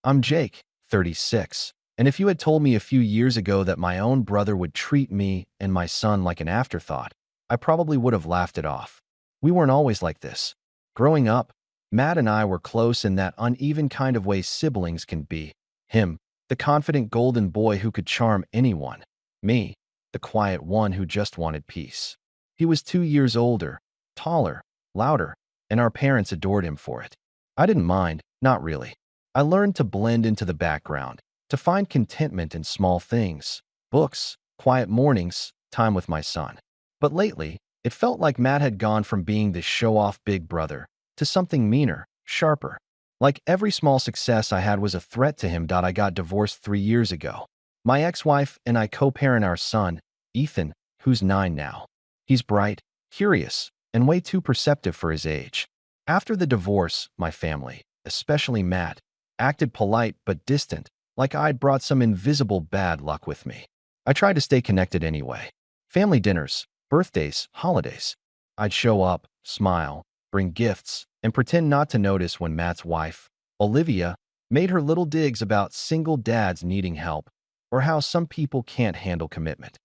I'm Jake, 36, and if you had told me a few years ago that my own brother would treat me and my son like an afterthought, I probably would have laughed it off. We weren't always like this. Growing up, Matt and I were close in that uneven kind of way siblings can be. Him, the confident golden boy who could charm anyone. Me, the quiet one who just wanted peace. He was 2 years older, taller, louder, and our parents adored him for it. I didn't mind, not really. I learned to blend into the background, to find contentment in small things, books, quiet mornings, time with my son. But lately, it felt like Matt had gone from being the show-off big brother to something meaner, sharper. Like every small success I had was a threat to him. I got divorced 3 years ago. My ex-wife and I co-parent our son, Ethan, who's 9 now. He's bright, curious, and way too perceptive for his age. After the divorce, my family, especially Matt, acted polite but distant, like I'd brought some invisible bad luck with me. I tried to stay connected anyway. Family dinners, birthdays, holidays. I'd show up, smile, bring gifts, and pretend not to notice when Matt's wife, Olivia, made her little digs about single dads needing help or how some people can't handle commitment.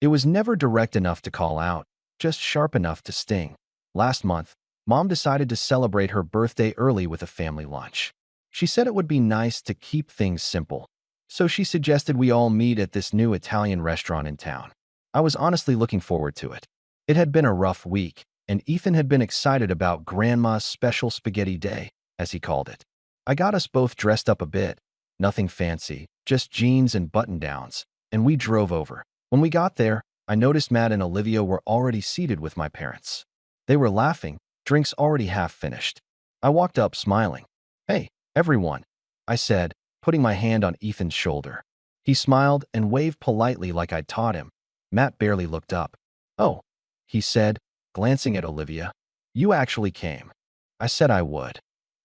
It was never direct enough to call out, just sharp enough to sting. Last month, Mom decided to celebrate her birthday early with a family lunch. She said it would be nice to keep things simple, so she suggested we all meet at this new Italian restaurant in town. I was honestly looking forward to it. It had been a rough week, and Ethan had been excited about Grandma's special spaghetti day, as he called it. I got us both dressed up a bit, nothing fancy, just jeans and button-downs, and we drove over. When we got there, I noticed Matt and Olivia were already seated with my parents. They were laughing, drinks already half finished. I walked up smiling. "Hey, everyone," I said, putting my hand on Ethan's shoulder. He smiled and waved politely like I'd taught him. Matt barely looked up. "Oh," he said, glancing at Olivia. "You actually came." I said I would.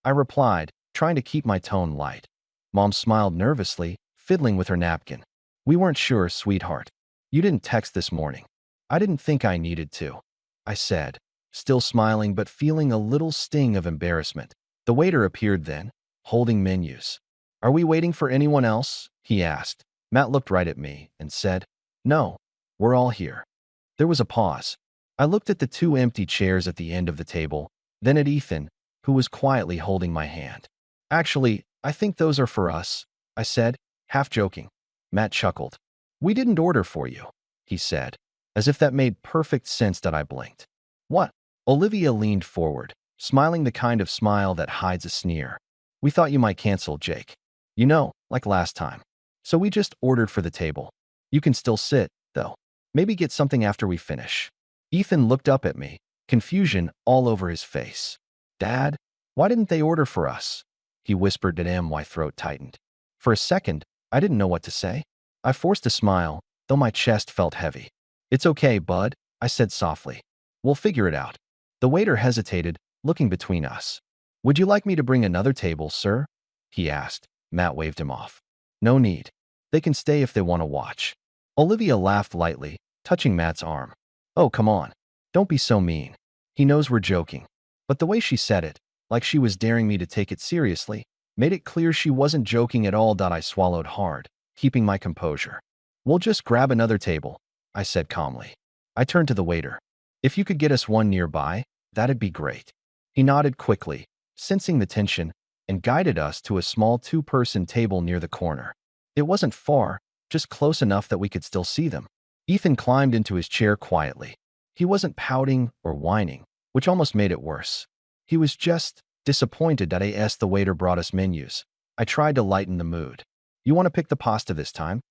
I replied, trying to keep my tone light. Mom smiled nervously, fiddling with her napkin. "We weren't sure, sweetheart. You didn't text this morning." "I didn't think I needed to," I said, still smiling but feeling a little sting of embarrassment. The waiter appeared then, holding menus. "Are we waiting for anyone else?" he asked. Matt looked right at me and said, "No, we're all here." There was a pause. I looked at the two empty chairs at the end of the table, then at Ethan, who was quietly holding my hand. "Actually, I think those are for us," I said, half joking. Matt chuckled. "We didn't order for you," he said, as if that made perfect sense that I blinked. "What?" Olivia leaned forward, smiling the kind of smile that hides a sneer. "We thought you might cancel, Jake. You know, like last time. So we just ordered for the table. You can still sit, though. Maybe get something after we finish." Ethan looked up at me, confusion all over his face. "Dad, why didn't they order for us?" he whispered at him. My throat tightened. For a second, I didn't know what to say. I forced a smile, though my chest felt heavy. "It's okay, bud," I said softly. "We'll figure it out." The waiter hesitated, looking between us. "Would you like me to bring another table, sir?" he asked. Matt waved him off. "No need. They can stay if they want to watch." Olivia laughed lightly, touching Matt's arm. "Oh, come on. Don't be so mean. He knows we're joking." But the way she said it, like she was daring me to take it seriously, made it clear she wasn't joking at all. I swallowed hard, keeping my composure. "We'll just grab another table," I said calmly. I turned to the waiter. "If you could get us one nearby, that'd be great." He nodded quickly, sensing the tension, and guided us to a small two-person table near the corner. It wasn't far, just close enough that we could still see them. Ethan climbed into his chair quietly. He wasn't pouting or whining, which almost made it worse. He was just disappointed that the waiter brought us menus. I tried to lighten the mood. "You want to pick the pasta this time?"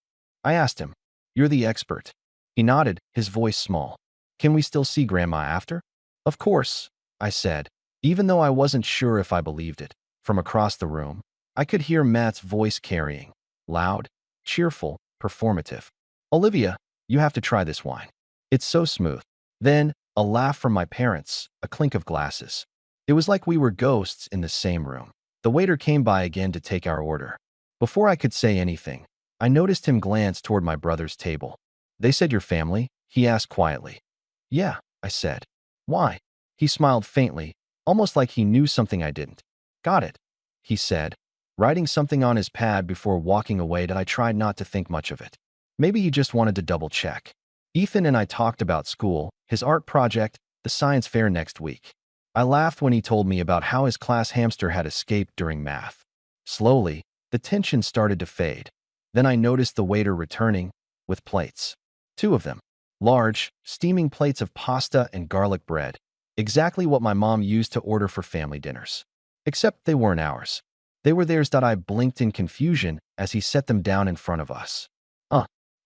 I asked him. "You're the expert." He nodded, his voice small. "Can we still see Grandma after?" "Of course," I said, even though I wasn't sure if I believed it. From across the room, I could hear Matt's voice carrying, loud, cheerful, performative. "Olivia, you have to try this wine. It's so smooth." Then, a laugh from my parents, a clink of glasses. It was like we were ghosts in the same room. The waiter came by again to take our order. Before I could say anything, I noticed him glance toward my brother's table. "They said your family?" he asked quietly. "Yeah," I said. "Why?" He smiled faintly, almost like he knew something I didn't. "Got it," he said, writing something on his pad before walking away that I tried not to think much of it. Maybe he just wanted to double-check. Ethan and I talked about school, his art project, the science fair next week. I laughed when he told me about how his class hamster had escaped during math. Slowly, the tension started to fade. Then I noticed the waiter returning with plates. 2 of them. Large, steaming plates of pasta and garlic bread. Exactly what my mom used to order for family dinners. Except they weren't ours. They were theirs. I blinked in confusion as he set them down in front of us.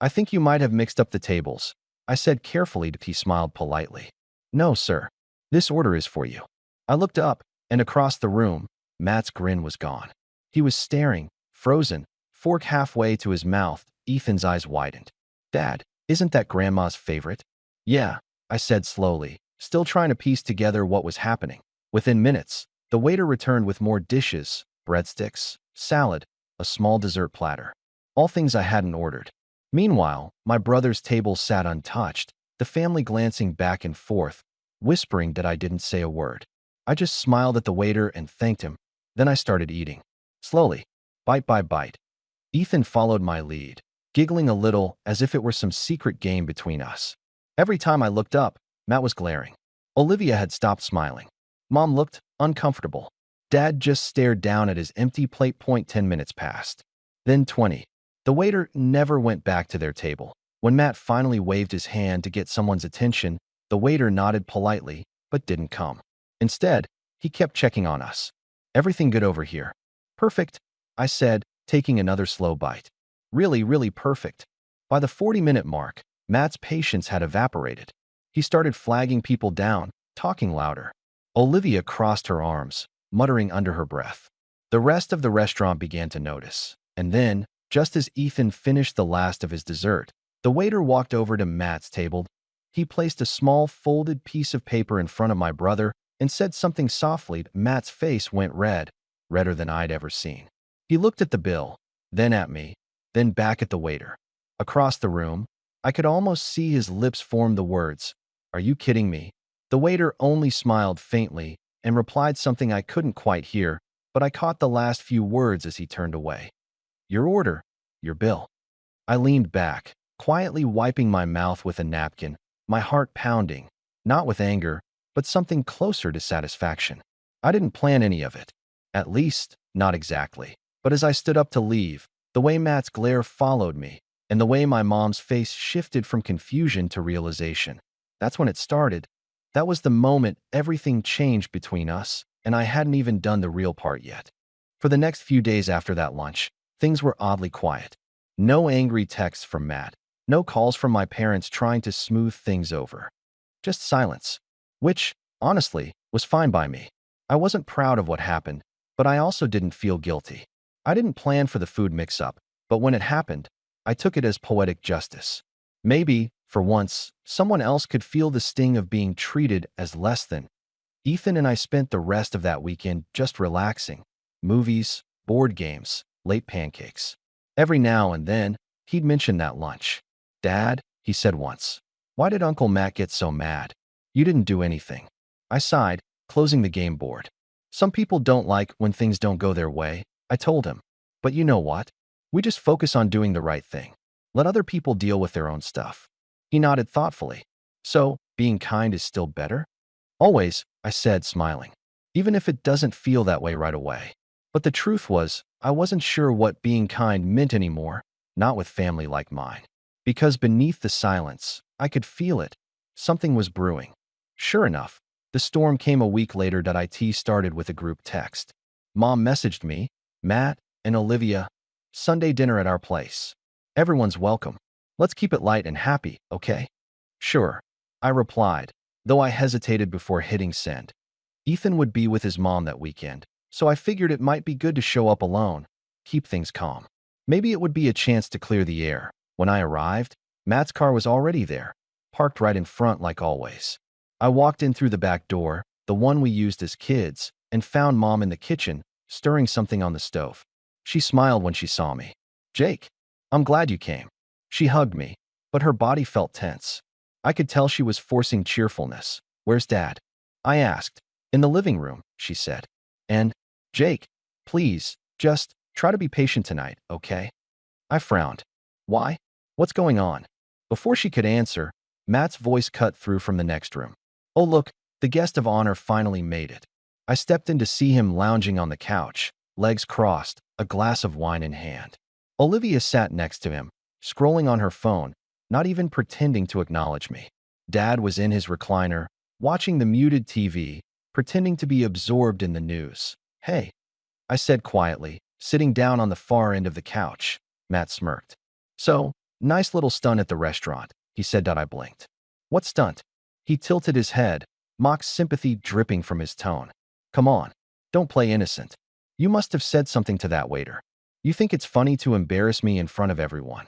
I think you might have mixed up the tables, I said carefully. He smiled politely. No, sir. This order is for you. I looked up, and across the room, Matt's grin was gone. He was staring, frozen, fork halfway to his mouth. Ethan's eyes widened. Dad, isn't that Grandma's favorite? Yeah, I said slowly, still trying to piece together what was happening. Within minutes, the waiter returned with more dishes, breadsticks, salad, a small dessert platter. All things I hadn't ordered. Meanwhile, my brother's table sat untouched, the family glancing back and forth, whispering that I didn't say a word. I just smiled at the waiter and thanked him. Then I started eating. Slowly, bite by bite. Ethan followed my lead, giggling a little as if it were some secret game between us. Every time I looked up, Matt was glaring. Olivia had stopped smiling. Mom looked uncomfortable. Dad just stared down at his empty plate. 10 minutes passed. Then 20. The waiter never went back to their table. When Matt finally waved his hand to get someone's attention, the waiter nodded politely, but didn't come. Instead, he kept checking on us. Everything good over here? Perfect, I said, taking another slow bite. Really, really perfect. By the 40-minute mark, Matt's patience had evaporated. He started flagging people down, talking louder. Olivia crossed her arms, muttering under her breath. The rest of the restaurant began to notice. And then, just as Ethan finished the last of his dessert, the waiter walked over to Matt's table. He placed a small folded piece of paper in front of my brother and said something softly. Matt's face went red, redder than I'd ever seen. He looked at the bill, then at me, then back at the waiter. Across the room, I could almost see his lips form the words, "Are you kidding me?" The waiter only smiled faintly and replied something I couldn't quite hear, but I caught the last few words as he turned away. Your order, your bill. I leaned back, quietly wiping my mouth with a napkin, my heart pounding, not with anger, but something closer to satisfaction. I didn't plan any of it. At least, not exactly. But as I stood up to leave, the way Matt's glare followed me, and the way my mom's face shifted from confusion to realization. That's when it started. That was the moment everything changed between us, and I hadn't even done the real part yet. For the next few days after that lunch, things were oddly quiet. No angry texts from Matt. No calls from my parents trying to smooth things over. Just silence. Which, honestly, was fine by me. I wasn't proud of what happened, but I also didn't feel guilty. I didn't plan for the food mix-up, but when it happened, I took it as poetic justice. Maybe, for once, someone else could feel the sting of being treated as less than. Ethan and I spent the rest of that weekend just relaxing. Movies, board games, late pancakes. Every now and then, he'd mention that lunch. Dad, he said once, why did Uncle Matt get so mad? You didn't do anything. I sighed, closing the game board. Some people don't like when things don't go their way, I told him. But you know what? We just focus on doing the right thing. Let other people deal with their own stuff. He nodded thoughtfully. So, being kind is still better? Always, I said, smiling. Even if it doesn't feel that way right away. But the truth was, I wasn't sure what being kind meant anymore, not with family like mine. Because beneath the silence, I could feel it. Something was brewing. Sure enough, the storm came a week later. It started with a group text. Mom messaged me, Matt, and Olivia, Sunday dinner at our place. Everyone's welcome. Let's keep it light and happy, okay? Sure, I replied, though I hesitated before hitting send. Ethan would be with his mom that weekend, so I figured it might be good to show up alone, keep things calm. Maybe it would be a chance to clear the air. When I arrived, Matt's car was already there, parked right in front like always. I walked in through the back door, the one we used as kids, and found Mom in the kitchen, stirring something on the stove. She smiled when she saw me. Jake, I'm glad you came. She hugged me, but her body felt tense. I could tell she was forcing cheerfulness. Where's Dad? I asked. In the living room, she said. And, Jake, please, just Try to be patient tonight, okay? I frowned. Why? What's going on? Before she could answer, Matt's voice cut through from the next room. Oh, look, the guest of honor finally made it. I stepped in to see him lounging on the couch, legs crossed, a glass of wine in hand. Olivia sat next to him, scrolling on her phone, not even pretending to acknowledge me. Dad was in his recliner, watching the muted TV, pretending to be absorbed in the news. Hey, I said quietly, sitting down on the far end of the couch. Matt smirked. So, nice little stunt at the restaurant, he said. I blinked. What stunt? He tilted his head, mock sympathy dripping from his tone. Come on, don't play innocent. You must have said something to that waiter. You think it's funny to embarrass me in front of everyone?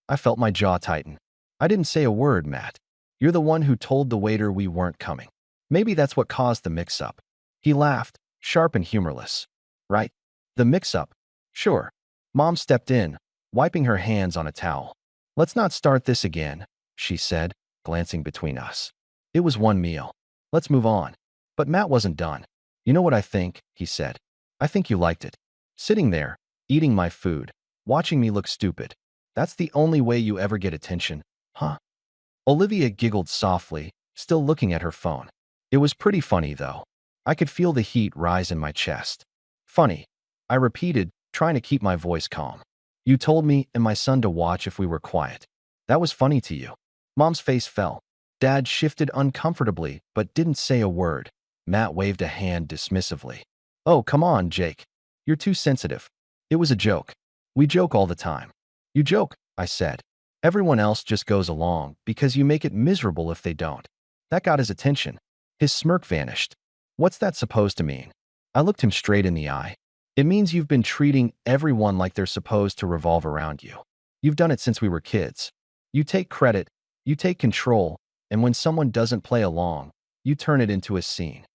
I felt my jaw tighten. I didn't say a word, Matt. You're the one who told the waiter we weren't coming. Maybe that's what caused the mix-up. He laughed, sharp and humorless. Right? The mix-up? Sure. Mom stepped in, wiping her hands on a towel. Let's not start this again, she said, glancing between us. It was one meal. Let's move on. But Matt wasn't done. You know what I think, he said. I think you liked it. Sitting there, eating my food, watching me look stupid. That's the only way you ever get attention, huh? Olivia giggled softly, still looking at her phone. It was pretty funny, though. I could feel the heat rise in my chest. Funny, I repeated, trying to keep my voice calm. You told me and my son to watch if we were quiet. That was funny to you. Mom's face fell. Dad shifted uncomfortably, but didn't say a word. Matt waved a hand dismissively. Oh, come on, Jake. You're too sensitive. It was a joke. We joke all the time. You joke, I said. Everyone else just goes along because you make it miserable if they don't. That got his attention. His smirk vanished. What's that supposed to mean? I looked him straight in the eye. It means you've been treating everyone like they're supposed to revolve around you. You've done it since we were kids. You take credit, you take control, and when someone doesn't play along, you turn it into a scene.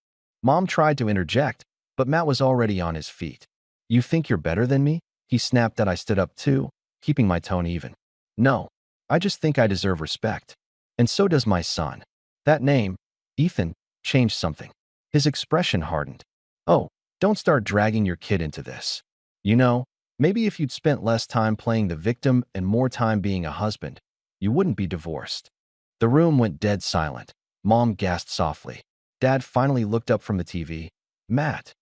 Mom tried to interject, but Matt was already on his feet. You think you're better than me? He snapped. I stood up too, keeping my tone even. No, I just think I deserve respect. And so does my son. That name, Ethan, changed something. His expression hardened. Oh, don't start dragging your kid into this. You know, maybe if you'd spent less time playing the victim and more time being a husband, you wouldn't be divorced. The room went dead silent. Mom gasped softly. Dad finally looked up from the TV. Matt.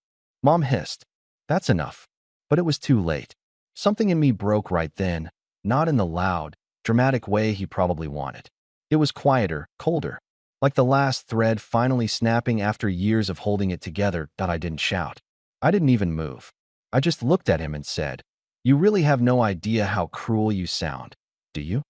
Mom hissed. That's enough. But it was too late. Something in me broke right then, not in the loud, dramatic way he probably wanted. It was quieter, colder, like the last thread finally snapping after years of holding it together. I didn't shout. I didn't even move. I just looked at him and said, You really have no idea how cruel you sound, do you?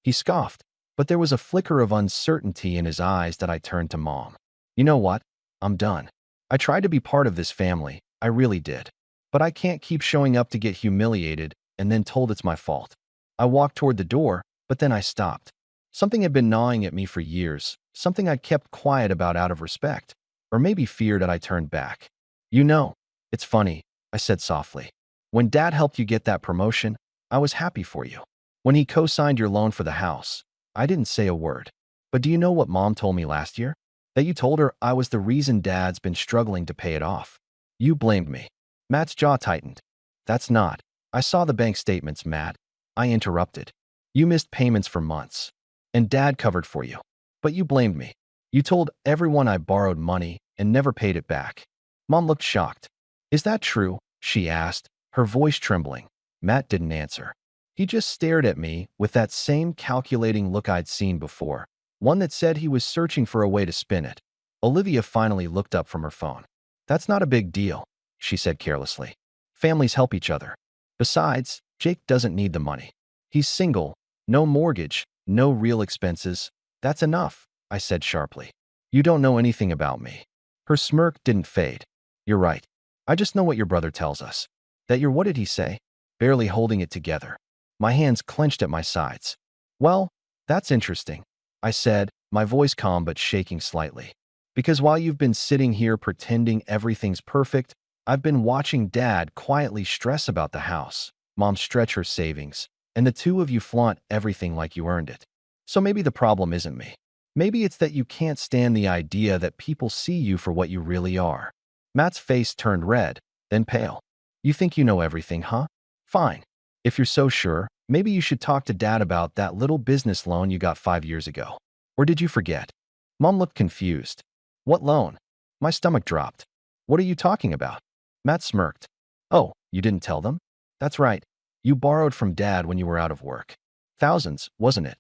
He scoffed, but there was a flicker of uncertainty in his eyes. I turned to Mom. You know what? I'm done. I tried to be part of this family, I really did. But I can't keep showing up to get humiliated and then told it's my fault. I walked toward the door, but then I stopped. Something had been gnawing at me for years, something I'd kept quiet about out of respect, or maybe fear. I turned back. You know, it's funny, I said softly. When Dad helped you get that promotion, I was happy for you. When he co-signed your loan for the house, I didn't say a word. But do you know what Mom told me last year? That you told her I was the reason Dad's been struggling to pay it off. You blamed me. Matt's jaw tightened. That's not. I saw the bank statements, Matt. I interrupted. You missed payments for months. And Dad covered for you. But you blamed me. You told everyone I borrowed money and never paid it back. Mom looked shocked. Is that true? She asked, her voice trembling. Matt didn't answer. He just stared at me with that same calculating look I'd seen before, one that said he was searching for a way to spin it. Olivia finally looked up from her phone. That's not a big deal, she said carelessly. Families help each other. Besides, Jake doesn't need the money. He's single, no mortgage, no real expenses. That's enough, I said sharply. You don't know anything about me. Her smirk didn't fade. You're right. I just know what your brother tells us. That you're, what did he say? Barely holding it together. My hands clenched at my sides. Well, that's interesting, I said, my voice calm but shaking slightly. Because while you've been sitting here pretending everything's perfect, I've been watching Dad quietly stress about the house, Mom stretch her savings, and the two of you flaunt everything like you earned it. So maybe the problem isn't me. Maybe it's that you can't stand the idea that people see you for what you really are. Matt's face turned red, then pale. You think you know everything, huh? Fine. If you're so sure, maybe you should talk to Dad about that little business loan you got 5 years ago. Or did you forget? Mom looked confused. What loan? My stomach dropped. What are you talking about? Matt smirked. Oh, you didn't tell them? That's right. You borrowed from Dad when you were out of work. Thousands, wasn't it?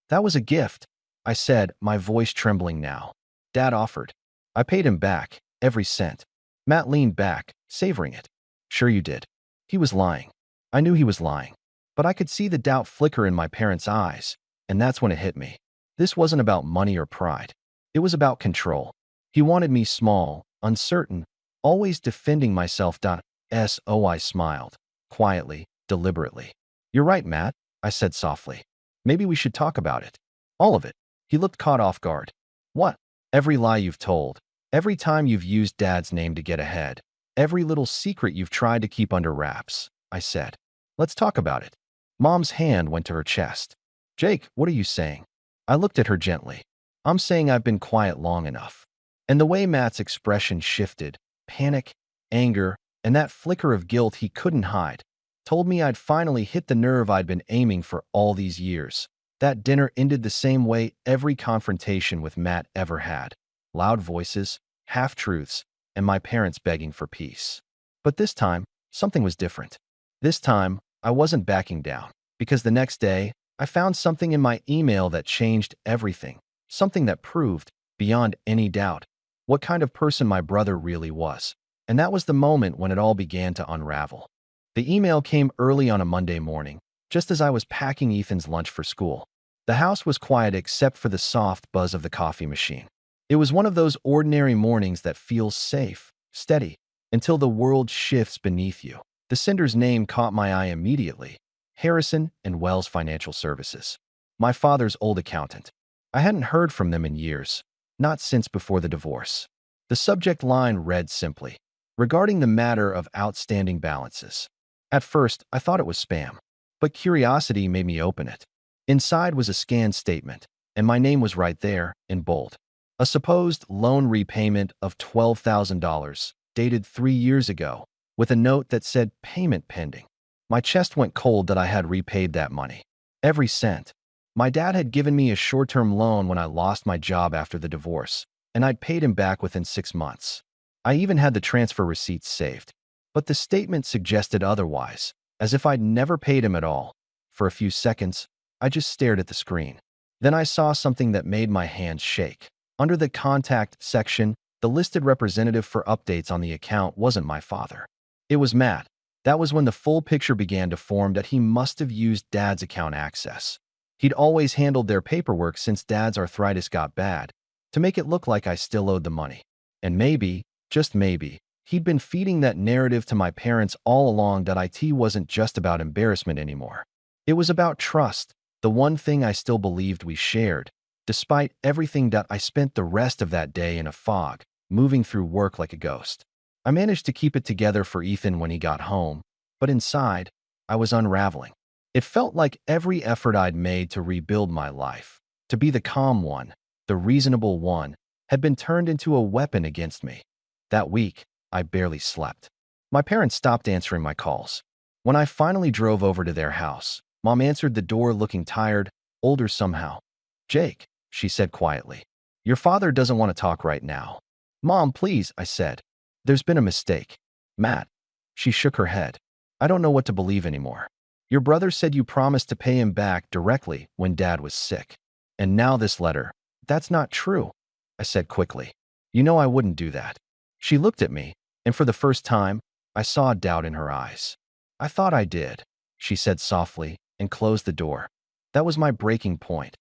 That was a gift, I said, my voice trembling now. Dad offered. I paid him back, every cent. Matt leaned back, savoring it. Sure you did. He was lying. I knew he was lying. But I could see the doubt flicker in my parents' eyes, and that's when it hit me. This wasn't about money or pride. It was about control. He wanted me small, uncertain, always defending myself. So I smiled, quietly, deliberately. You're right, Matt, I said softly. Maybe we should talk about it. All of it. He looked caught off guard. What? Every lie you've told. Every time you've used Dad's name to get ahead. Every little secret you've tried to keep under wraps, I said. Let's talk about it. Mom's hand went to her chest. Jake, what are you saying? I looked at her gently. I'm saying I've been quiet long enough. And the way Matt's expression shifted, panic, anger, and that flicker of guilt he couldn't hide, told me I'd finally hit the nerve I'd been aiming for all these years. That dinner ended the same way every confrontation with Matt ever had. Loud voices, half-truths, and my parents begging for peace. But this time, something was different. This time, I wasn't backing down, because the next day, I found something in my email that changed everything, something that proved, beyond any doubt, what kind of person my brother really was. And that was the moment when it all began to unravel. The email came early on a Monday morning, just as I was packing Ethan's lunch for school. The house was quiet except for the soft buzz of the coffee machine. It was one of those ordinary mornings that feels safe, steady, until the world shifts beneath you. The sender's name caught my eye immediately. Harrison and Wells Financial Services. My father's old accountant. I hadn't heard from them in years, not since before the divorce. The subject line read simply, regarding the matter of outstanding balances. At first, I thought it was spam, but curiosity made me open it. Inside was a scanned statement, and my name was right there, in bold. A supposed loan repayment of $12,000, dated 3 years ago, with a note that said payment pending. My chest went cold that I had repaid that money. Every cent. My dad had given me a short-term loan when I lost my job after the divorce, and I'd paid him back within 6 months. I even had the transfer receipts saved. But the statement suggested otherwise, as if I'd never paid him at all. For a few seconds, I just stared at the screen. Then I saw something that made my hands shake. Under the contact section, the listed representative for updates on the account wasn't my father. It was Matt. That was when the full picture began to form that he must have used Dad's account access. He'd always handled their paperwork since Dad's arthritis got bad, to make it look like I still owed the money. And maybe, just maybe, he'd been feeding that narrative to my parents all along that IT wasn't just about embarrassment anymore. It was about trust, the one thing I still believed we shared. Despite everything that I spent the rest of that day in a fog, moving through work like a ghost. I managed to keep it together for Ethan when he got home, but inside, I was unraveling. It felt like every effort I'd made to rebuild my life, to be the calm one, the reasonable one, had been turned into a weapon against me. That week, I barely slept. My parents stopped answering my calls. When I finally drove over to their house, Mom answered the door looking tired, older somehow. Jake, she said quietly. Your father doesn't want to talk right now. Mom, please, I said. There's been a mistake. Matt. She shook her head. I don't know what to believe anymore. Your brother said you promised to pay him back directly when Dad was sick. And now this letter. That's not true, I said quickly. You know I wouldn't do that. She looked at me, and for the first time, I saw doubt in her eyes. I thought I did, she said softly, and closed the door. That was my breaking point.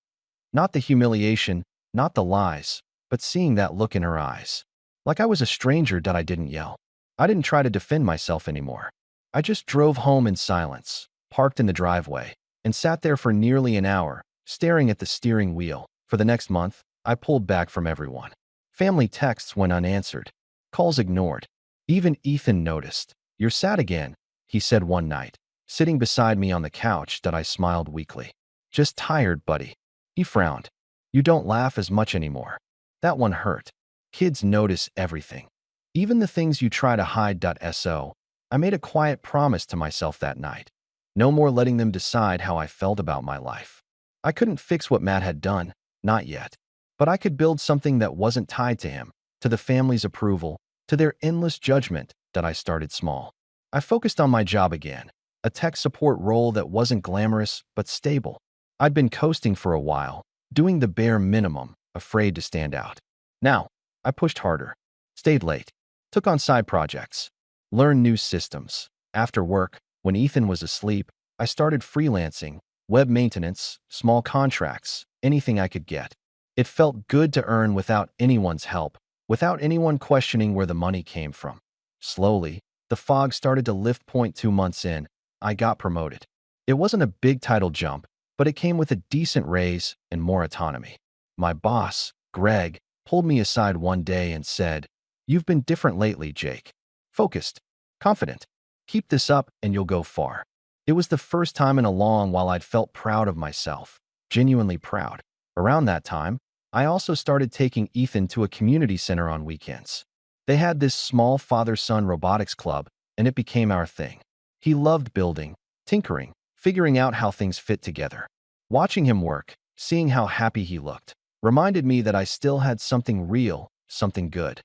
Not the humiliation, not the lies, but seeing that look in her eyes. Like I was a stranger that I didn't yell. I didn't try to defend myself anymore. I just drove home in silence, parked in the driveway, and sat there for nearly an hour, staring at the steering wheel. For the next month, I pulled back from everyone. Family texts went unanswered. Calls ignored. Even Ethan noticed. You're sad again, he said one night, sitting beside me on the couch that I smiled weakly. Just tired, buddy. He frowned. You don't laugh as much anymore. That one hurt. Kids notice everything. Even the things you try to hide. So, I made a quiet promise to myself that night. No more letting them decide how I felt about my life. I couldn't fix what Matt had done, not yet. But I could build something that wasn't tied to him, to the family's approval, to their endless judgment. That I started small. I focused on my job again, a tech support role that wasn't glamorous but stable. I'd been coasting for a while, doing the bare minimum, afraid to stand out. Now, I pushed harder, stayed late, took on side projects, learned new systems. After work, when Ethan was asleep, I started freelancing, web maintenance, small contracts, anything I could get. It felt good to earn without anyone's help, without anyone questioning where the money came from. Slowly, the fog started to lift. 2 months in, I got promoted. It wasn't a big title jump, but it came with a decent raise and more autonomy. My boss, Greg, pulled me aside one day and said, "You've been different lately, Jake. Focused, confident. Keep this up and you'll go far." It was the first time in a long while I'd felt proud of myself, genuinely proud. Around that time, I also started taking Ethan to a community center on weekends. They had this small father-son robotics club, and it became our thing. He loved building, tinkering, figuring out how things fit together. Watching him work, seeing how happy he looked, reminded me that I still had something real, something good.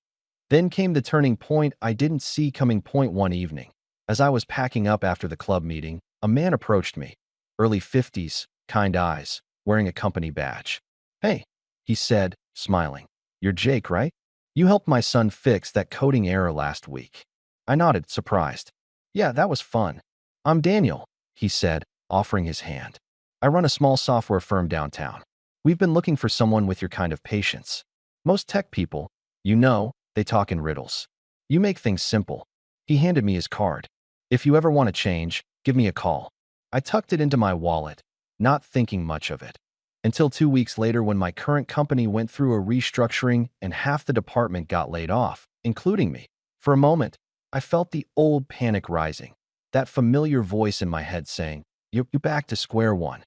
Then came the turning point I didn't see coming. One evening, as I was packing up after the club meeting, a man approached me. Early 50s, kind eyes, wearing a company badge. "Hey," he said, smiling. "You're Jake, right? You helped my son fix that coding error last week." I nodded, surprised. "Yeah, that was fun." "I'm Daniel," he said, offering his hand. "I run a small software firm downtown. We've been looking for someone with your kind of patience. Most tech people, they talk in riddles. You make things simple." He handed me his card. "If you ever want to change, give me a call." I tucked it into my wallet, not thinking much of it. Until 2 weeks later, when my current company went through a restructuring and half the department got laid off, including me. For a moment, I felt the old panic rising, that familiar voice in my head saying, You're back to square one."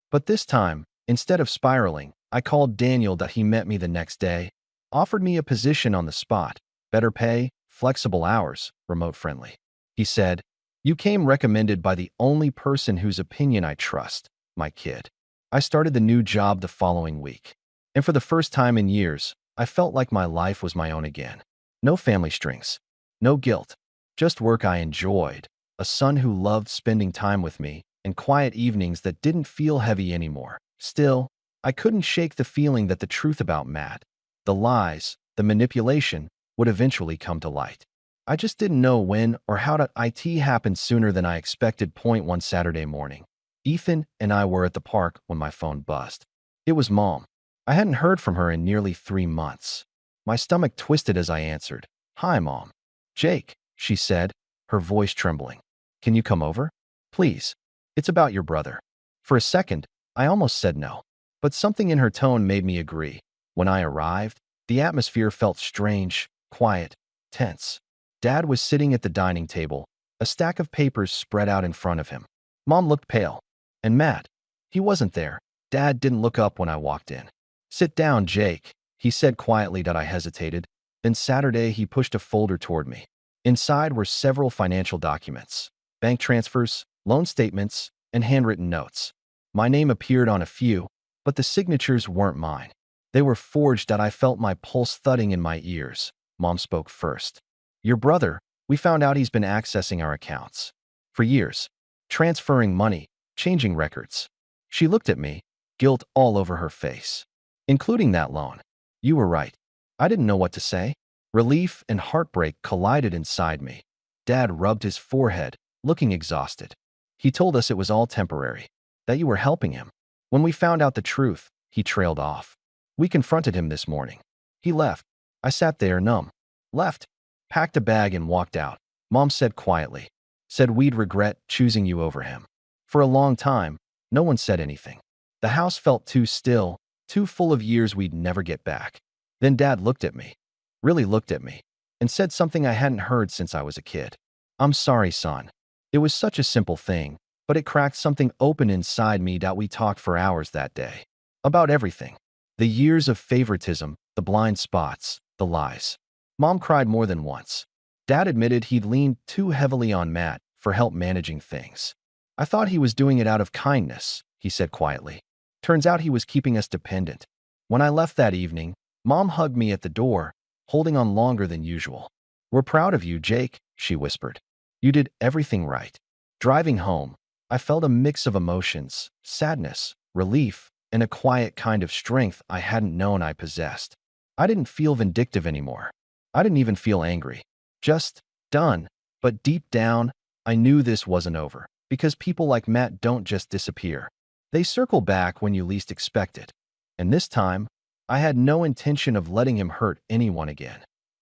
But this time, instead of spiraling, I called Daniel. He met me the next day, offered me a position on the spot, better pay, flexible hours, remote friendly. He said, "You came recommended by the only person whose opinion I trust, my kid." I started the new job the following week. And for the first time in years, I felt like my life was my own again. No family strings, no guilt, just work I enjoyed, a son who loved spending time with me, and quiet evenings that didn't feel heavy anymore. Still, I couldn't shake the feeling that the truth about Matt, the lies, the manipulation, would eventually come to light. I just didn't know when or how. It happened sooner than I expected. One Saturday morning, Ethan and I were at the park when my phone buzzed. It was Mom. I hadn't heard from her in nearly 3 months. My stomach twisted as I answered. "Hi, Mom." "Jake," she said, her voice trembling. "Can you come over? Please. It's about your brother." For a second, I almost said no. But something in her tone made me agree. When I arrived, the atmosphere felt strange, quiet, tense. Dad was sitting at the dining table, a stack of papers spread out in front of him. Mom looked pale. And Matt, he wasn't there. Dad didn't look up when I walked in. "Sit down, Jake," he said quietly. I hesitated. Then Saturday, he pushed a folder toward me. Inside were several financial documents, bank transfers, loan statements, and handwritten notes. My name appeared on a few, but the signatures weren't mine. They were forged. I felt my pulse thudding in my ears. Mom spoke first. "Your brother, we found out he's been accessing our accounts for years, transferring money, changing records." She looked at me, guilt all over her face. "Including that loan." "You were right." I didn't know what to say. Relief and heartbreak collided inside me. Dad rubbed his forehead, looking exhausted. "He told us it was all temporary, that you were helping him. When we found out the truth," he trailed off. "We confronted him this morning. He left." I sat there numb. "Left?" "Packed a bag and walked out," Mom said quietly. "Said we'd regret choosing you over him." For a long time, no one said anything. The house felt too still, too full of years we'd never get back. Then Dad looked at me, really looked at me, and said something I hadn't heard since I was a kid. "I'm sorry, son." It was such a simple thing, but it cracked something open inside me. We talked for hours that day. About everything. The years of favoritism, the blind spots, the lies. Mom cried more than once. Dad admitted he'd leaned too heavily on Matt for help managing things. I thought he was doing it out of kindness, he said quietly. Turns out he was keeping us dependent. When I left that evening, Mom hugged me at the door, holding on longer than usual. We're proud of you, Jake, she whispered. You did everything right. Driving home, I felt a mix of emotions, sadness, relief, and a quiet kind of strength I hadn't known I possessed. I didn't feel vindictive anymore. I didn't even feel angry. Just done. But deep down, I knew this wasn't over, because people like Matt don't just disappear. They circle back when you least expect it. And this time, I had no intention of letting him hurt anyone again.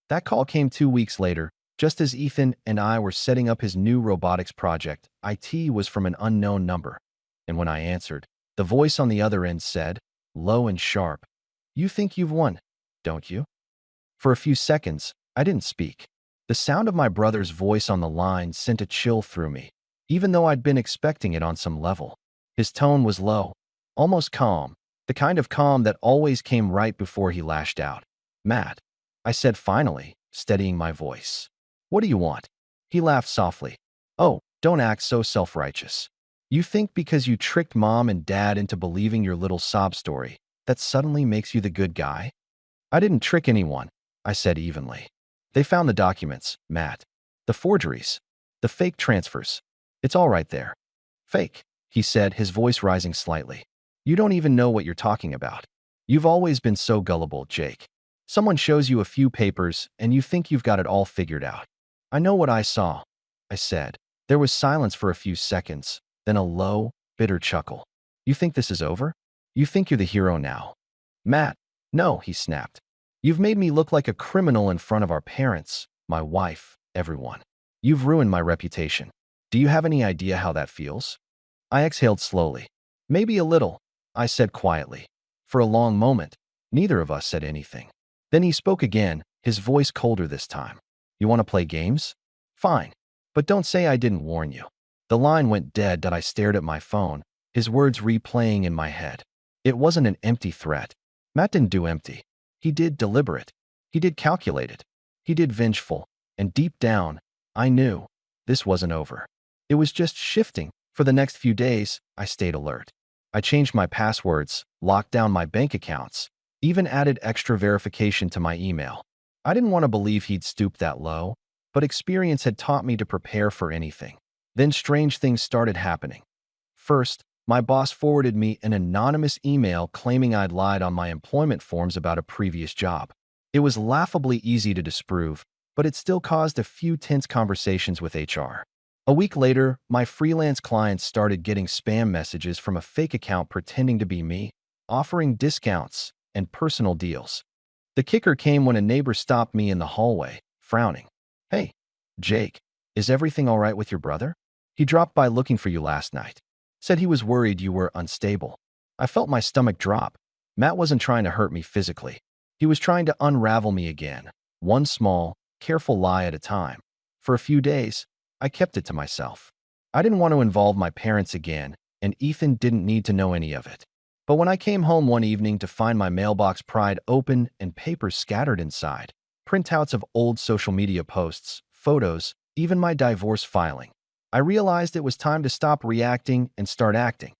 That call came 2 weeks later, just as Ethan and I were setting up his new robotics project. IT was from an unknown number. And when I answered, the voice on the other end said, low and sharp, "You think you've won, don't you?" For a few seconds, I didn't speak. The sound of my brother's voice on the line sent a chill through me, even though I'd been expecting it on some level. His tone was low, almost calm, the kind of calm that always came right before he lashed out. "Matt," I said finally, steadying my voice. "What do you want?" He laughed softly. "Oh, don't act so self-righteous. You think because you tricked Mom and Dad into believing your little sob story, that suddenly makes you the good guy?" "I didn't trick anyone," I said evenly. "They found the documents, Matt. The forgeries. The fake transfers. It's all right there." "Fake," he said, his voice rising slightly. "You don't even know what you're talking about. You've always been so gullible, Jake. Someone shows you a few papers, and you think you've got it all figured out." "I know what I saw," I said. There was silence for a few seconds, then a low, bitter chuckle. "You think this is over? You think you're the hero now?" "Matt, no," he snapped. "You've made me look like a criminal in front of our parents, my wife, everyone. You've ruined my reputation. Do you have any idea how that feels?" I exhaled slowly. "Maybe a little," I said quietly. For a long moment, neither of us said anything. Then he spoke again, his voice colder this time. "You want to play games? Fine. But don't say I didn't warn you." The line went dead that I stared at my phone, his words replaying in my head. It wasn't an empty threat. Matt didn't do empty. He did deliberate. He did calculated. He did vengeful. And deep down, I knew this wasn't over. It was just shifting. For the next few days, I stayed alert. I changed my passwords, locked down my bank accounts, even added extra verification to my email. I didn't want to believe he'd stoop that low, but experience had taught me to prepare for anything. Then strange things started happening. First, my boss forwarded me an anonymous email claiming I'd lied on my employment forms about a previous job. It was laughably easy to disprove, but it still caused a few tense conversations with HR. A week later, my freelance clients started getting spam messages from a fake account pretending to be me, offering discounts and personal deals. The kicker came when a neighbor stopped me in the hallway, frowning. "Hey, Jake, is everything all right with your brother? He dropped by looking for you last night. Said he was worried you were unstable." I felt my stomach drop. Matt wasn't trying to hurt me physically. He was trying to unravel me again, one small, careful lie at a time. For a few days, I kept it to myself. I didn't want to involve my parents again, and Ethan didn't need to know any of it. But when I came home one evening to find my mailbox pried open and papers scattered inside, printouts of old social media posts, photos, even my divorce filing, I realized it was time to stop reacting and start acting.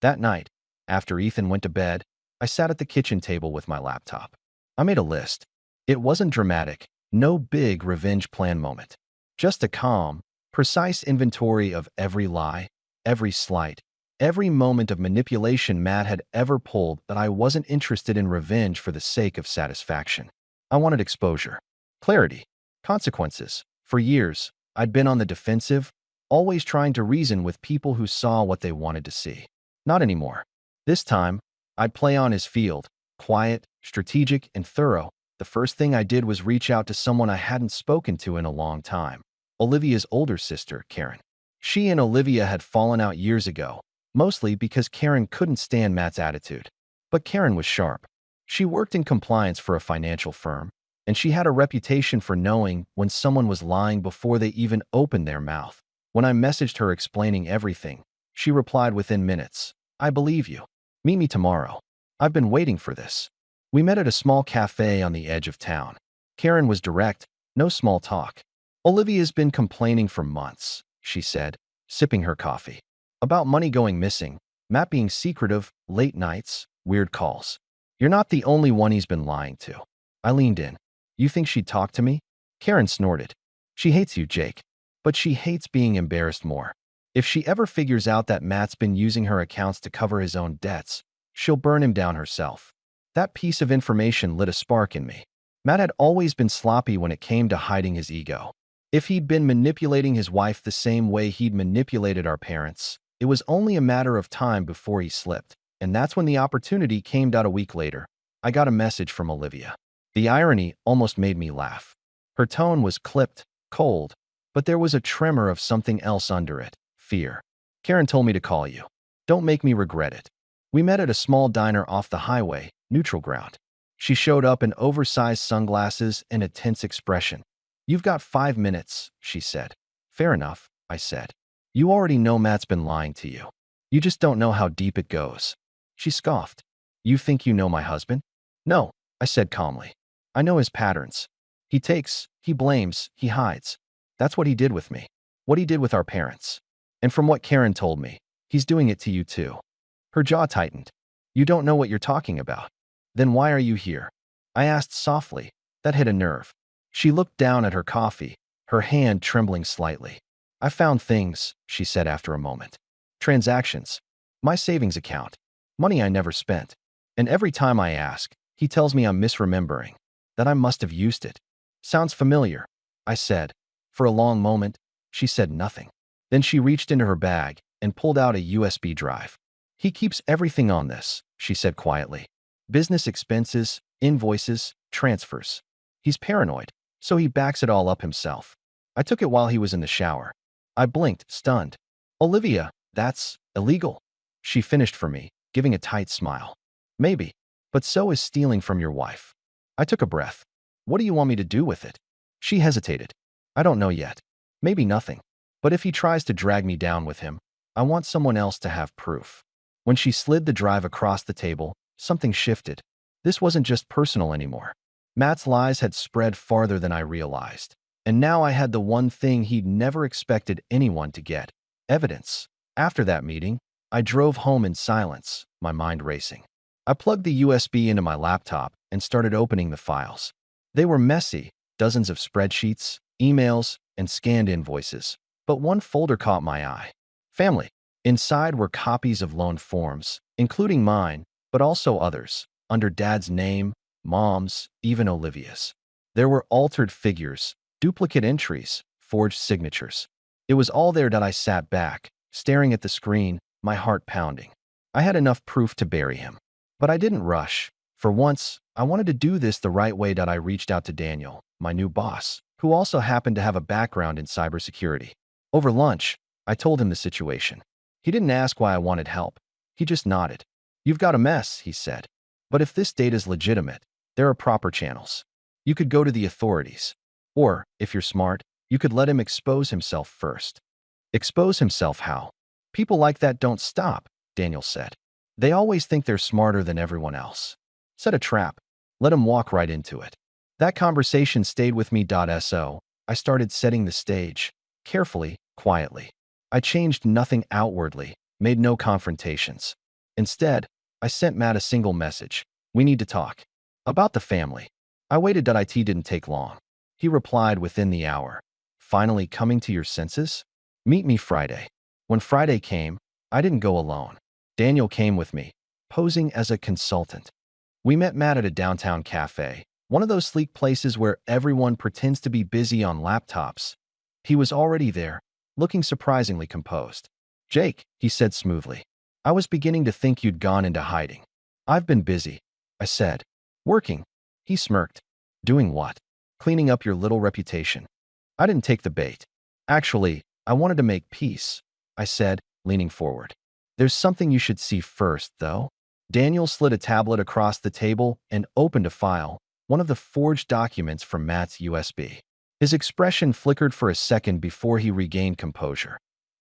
That night, after Ethan went to bed, I sat at the kitchen table with my laptop. I made a list. It wasn't dramatic, no big revenge plan moment. Just a calm, precise inventory of every lie, every slight, every moment of manipulation Matt had ever pulled that I wasn't interested in revenge for the sake of satisfaction. I wanted exposure, clarity, consequences. For years, I'd been on the defensive, always trying to reason with people who saw what they wanted to see. Not anymore. This time, I'd play on his field, quiet, strategic, and thorough. The first thing I did was reach out to someone I hadn't spoken to in a long time. Olivia's older sister, Karen. She and Olivia had fallen out years ago, mostly because Karen couldn't stand Matt's attitude. But Karen was sharp. She worked in compliance for a financial firm, and she had a reputation for knowing when someone was lying before they even opened their mouth. When I messaged her explaining everything, she replied within minutes, "I believe you. Meet me tomorrow. I've been waiting for this." We met at a small cafe on the edge of town. Karen was direct, no small talk. "Olivia's been complaining for months," she said, sipping her coffee. About money going missing, Matt being secretive, late nights, weird calls. You're not the only one he's been lying to. I leaned in. You think she'd talk to me? Karen snorted. She hates you, Jake. But she hates being embarrassed more. If she ever figures out that Matt's been using her accounts to cover his own debts, she'll burn him down herself. That piece of information lit a spark in me. Matt had always been sloppy when it came to hiding his ego. If he'd been manipulating his wife the same way he'd manipulated our parents, it was only a matter of time before he slipped. And that's when the opportunity came out a week later. I got a message from Olivia. The irony almost made me laugh. Her tone was clipped, cold, but there was a tremor of something else under it. Fear. Karen told me to call you. Don't make me regret it. We met at a small diner off the highway, neutral ground. She showed up in oversized sunglasses and a tense expression. You've got 5 minutes, she said. Fair enough, I said. You already know Matt's been lying to you. You just don't know how deep it goes. She scoffed. You think you know my husband? No, I said calmly. I know his patterns. He takes, he blames, he hides. That's what he did with me. What he did with our parents. And from what Karen told me, he's doing it to you too. Her jaw tightened. You don't know what you're talking about. Then why are you here? I asked softly. That hit a nerve. She looked down at her coffee, her hand trembling slightly. I found things, she said after a moment. Transactions. My savings account. Money I never spent. And every time I ask, he tells me I'm misremembering. That I must have used it. Sounds familiar, I said. For a long moment, she said nothing. Then she reached into her bag and pulled out a USB drive. He keeps everything on this, she said quietly. Business expenses, invoices, transfers. He's paranoid, so he backs it all up himself. I took it while he was in the shower. I blinked, stunned. Olivia, that's illegal. She finished for me, giving a tight smile. Maybe, but so is stealing from your wife. I took a breath. What do you want me to do with it? She hesitated. I don't know yet. Maybe nothing. But if he tries to drag me down with him, I want someone else to have proof. When she slid the drive across the table, something shifted. This wasn't just personal anymore. Matt's lies had spread farther than I realized. And now I had the one thing he'd never expected anyone to get. Evidence. After that meeting, I drove home in silence, my mind racing. I plugged the USB into my laptop and started opening the files. They were messy, dozens of spreadsheets, emails, and scanned invoices. But one folder caught my eye. Family. Inside were copies of loan forms, including mine, but also others, under Dad's name, Mom's, even Olivia's. There were altered figures, duplicate entries, forged signatures. It was all there that I sat back, staring at the screen, my heart pounding. I had enough proof to bury him. But I didn't rush. For once, I wanted to do this the right way. That I reached out to Daniel, my new boss, who also happened to have a background in cybersecurity. Over lunch, I told him the situation. He didn't ask why I wanted help. He just nodded. You've got a mess, he said. But if this data's legitimate, there are proper channels. You could go to the authorities. Or, if you're smart, you could let him expose himself first. Expose himself how? People like that don't stop, Daniel said. They always think they're smarter than everyone else. Set a trap. Let him walk right into it. That conversation stayed with me. So, I started setting the stage, carefully, quietly. I changed nothing outwardly, made no confrontations. Instead, I sent Matt a single message. We need to talk. About the family. I waited. It didn't take long. He replied within the hour. Finally coming to your senses? Meet me Friday. When Friday came, I didn't go alone. Daniel came with me, posing as a consultant. We met Matt at a downtown cafe, one of those sleek places where everyone pretends to be busy on laptops. He was already there, looking surprisingly composed. Jake, he said smoothly. I was beginning to think you'd gone into hiding. I've been busy, I said. Working. He smirked. Doing what? Cleaning up your little reputation. I didn't take the bait. Actually, I wanted to make peace, I said, leaning forward. There's something you should see first, though. Daniel slid a tablet across the table and opened a file, one of the forged documents from Matt's USB. His expression flickered for a second before he regained composure.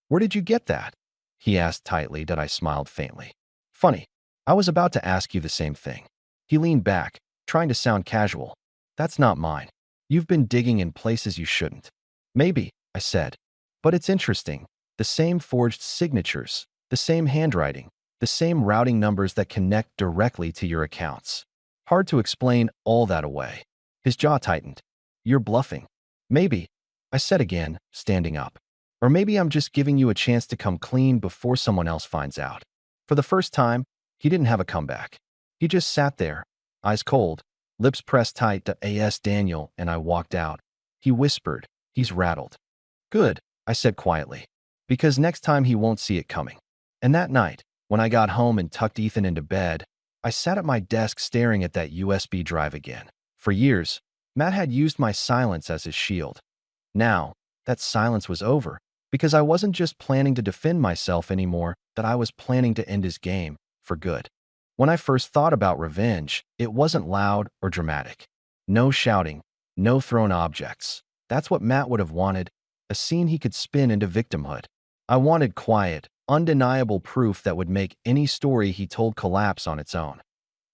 Where did you get that? He asked tightly. I smiled faintly. Funny. I was about to ask you the same thing. He leaned back, trying to sound casual. That's not mine. You've been digging in places you shouldn't. Maybe, I said. But it's interesting. The same forged signatures, the same handwriting, the same routing numbers that connect directly to your accounts. Hard to explain all that away. His jaw tightened. You're bluffing. Maybe, I said again, standing up. Or maybe I'm just giving you a chance to come clean before someone else finds out. For the first time, he didn't have a comeback. He just sat there, eyes cold, lips pressed tight to A.S. Daniel, and I walked out. He whispered, he's rattled. Good, I said quietly, because next time he won't see it coming. And that night, when I got home and tucked Ethan into bed, I sat at my desk staring at that USB drive again. For years, Matt had used my silence as his shield. Now, that silence was over, because I wasn't just planning to defend myself anymore, that I was planning to end his game, for good. When I first thought about revenge, it wasn't loud or dramatic. No shouting, no thrown objects. That's what Matt would have wanted, a scene he could spin into victimhood. I wanted quiet, undeniable proof that would make any story he told collapse on its own.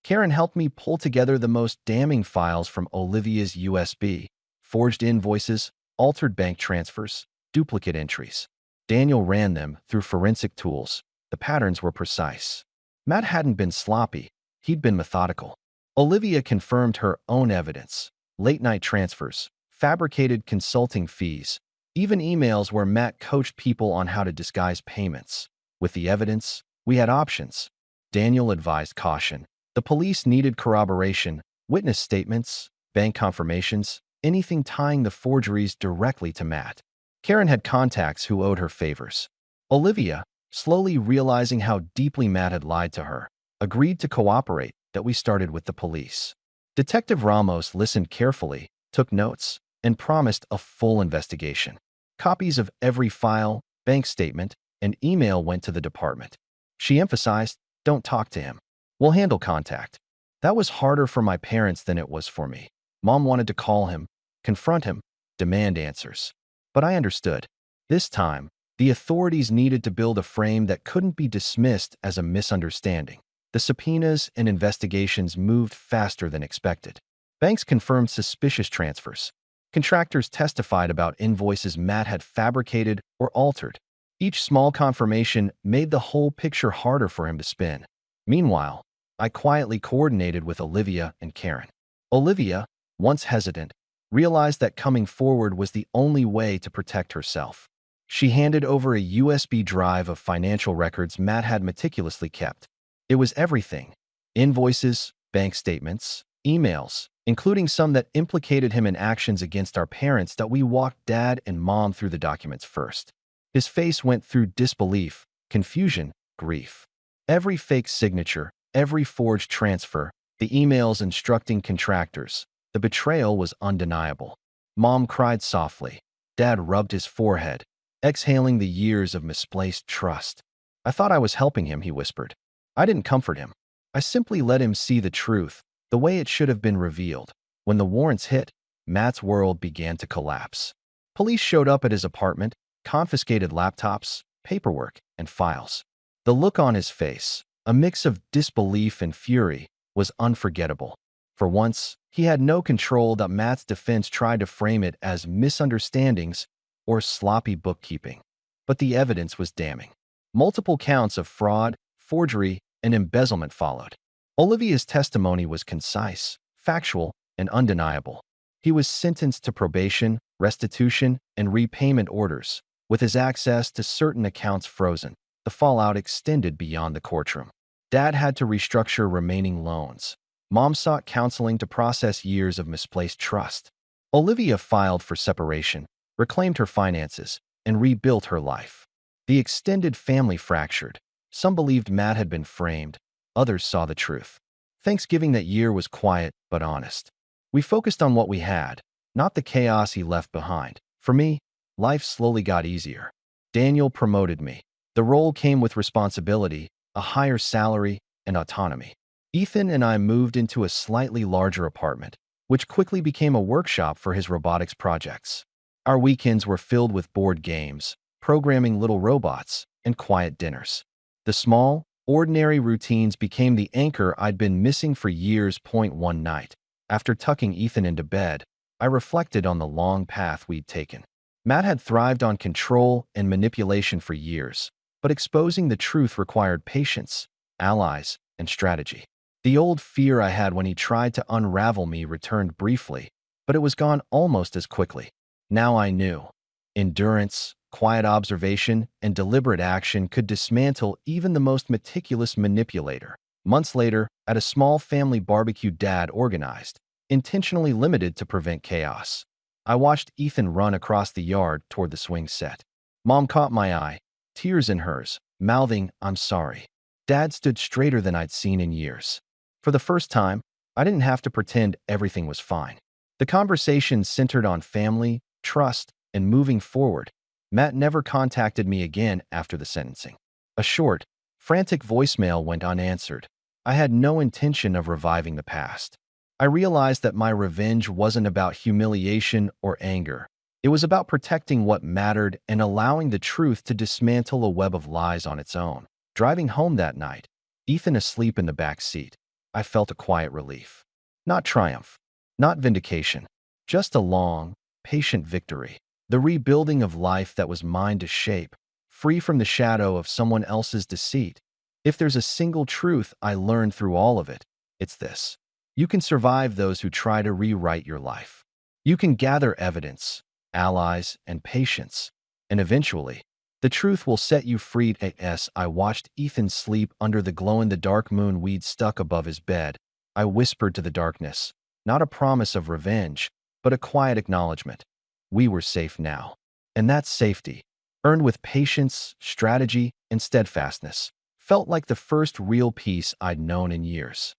Karen helped me pull together the most damning files from Olivia's USB, forged invoices, altered bank transfers, duplicate entries. Daniel ran them through forensic tools. The patterns were precise. Matt hadn't been sloppy. He'd been methodical. Olivia confirmed her own evidence. Late-night transfers, fabricated consulting fees, even emails where Matt coached people on how to disguise payments. With the evidence, we had options. Daniel advised caution. The police needed corroboration, witness statements, bank confirmations, anything tying the forgeries directly to Matt. Karen had contacts who owed her favors. Olivia, slowly realizing how deeply Matt had lied to her, agreed to cooperate, that we started with the police. Detective Ramos listened carefully, took notes, and promised a full investigation. Copies of every file, bank statement, and email went to the department. She emphasized, don't talk to him. We'll handle contact. That was harder for my parents than it was for me. Mom wanted to call him, confront him, demand answers. But I understood. This time, the authorities needed to build a frame that couldn't be dismissed as a misunderstanding. The subpoenas and investigations moved faster than expected. Banks confirmed suspicious transfers. Contractors testified about invoices Matt had fabricated or altered. Each small confirmation made the whole picture harder for him to spin. Meanwhile, I quietly coordinated with Olivia and Karen. Olivia, once hesitant, realized that coming forward was the only way to protect herself. She handed over a USB drive of financial records Matt had meticulously kept. It was everything: invoices, bank statements, emails, including some that implicated him in actions against our parents that we walked Dad and Mom through the documents first. His face went through disbelief, confusion, grief. Every fake signature, every forged transfer, the emails instructing contractors, the betrayal was undeniable. Mom cried softly. Dad rubbed his forehead, exhaling the years of misplaced trust. I thought I was helping him, he whispered. I didn't comfort him. I simply let him see the truth, the way it should have been revealed. When the warrants hit, Matt's world began to collapse. Police showed up at his apartment, confiscated laptops, paperwork, and files. The look on his face, a mix of disbelief and fury, was unforgettable. For once, he had no control that Matt's defense tried to frame it as misunderstandings or sloppy bookkeeping. But the evidence was damning. Multiple counts of fraud, forgery, and embezzlement followed. Olivia's testimony was concise, factual, and undeniable. He was sentenced to probation, restitution, and repayment orders, with his access to certain accounts frozen. The fallout extended beyond the courtroom. Dad had to restructure remaining loans. Mom sought counseling to process years of misplaced trust. Olivia filed for separation, reclaimed her finances, and rebuilt her life. The extended family fractured. Some believed Matt had been framed. Others saw the truth. Thanksgiving that year was quiet but honest. We focused on what we had, not the chaos he left behind. For me, life slowly got easier. Daniel promoted me. The role came with responsibility, a higher salary, and autonomy. Ethan and I moved into a slightly larger apartment, which quickly became a workshop for his robotics projects. Our weekends were filled with board games, programming little robots, and quiet dinners. The small, ordinary routines became the anchor I'd been missing for years. One night, after tucking Ethan into bed, I reflected on the long path we'd taken. Matt had thrived on control and manipulation for years. but exposing the truth required patience, allies, and strategy. The old fear I had when he tried to unravel me returned briefly, but it was gone almost as quickly. Now I knew. Endurance, quiet observation, and deliberate action could dismantle even the most meticulous manipulator. Months later, at a small family barbecue Dad organized, intentionally limited to prevent chaos, I watched Ethan run across the yard toward the swing set. Mom caught my eye, tears in hers, mouthing, "I'm sorry." Dad stood straighter than I'd seen in years. For the first time, I didn't have to pretend everything was fine. The conversation centered on family, trust, and moving forward. Matt never contacted me again after the sentencing. A short, frantic voicemail went unanswered. I had no intention of reviving the past. I realized that my revenge wasn't about humiliation or anger. It was about protecting what mattered and allowing the truth to dismantle a web of lies on its own. Driving home that night, Ethan asleep in the back seat, I felt a quiet relief. Not triumph, not vindication, just a long, patient victory. The rebuilding of life that was mine to shape, free from the shadow of someone else's deceit. If there's a single truth I learned through all of it, it's this. You can survive those who try to rewrite your life. You can gather evidence, allies, and patience, and eventually, the truth will set you free. As I watched Ethan sleep under the glow-in-the-dark moon weed stuck above his bed, I whispered to the darkness, not a promise of revenge, but a quiet acknowledgement. We were safe now. And that safety, earned with patience, strategy, and steadfastness, felt like the first real peace I'd known in years.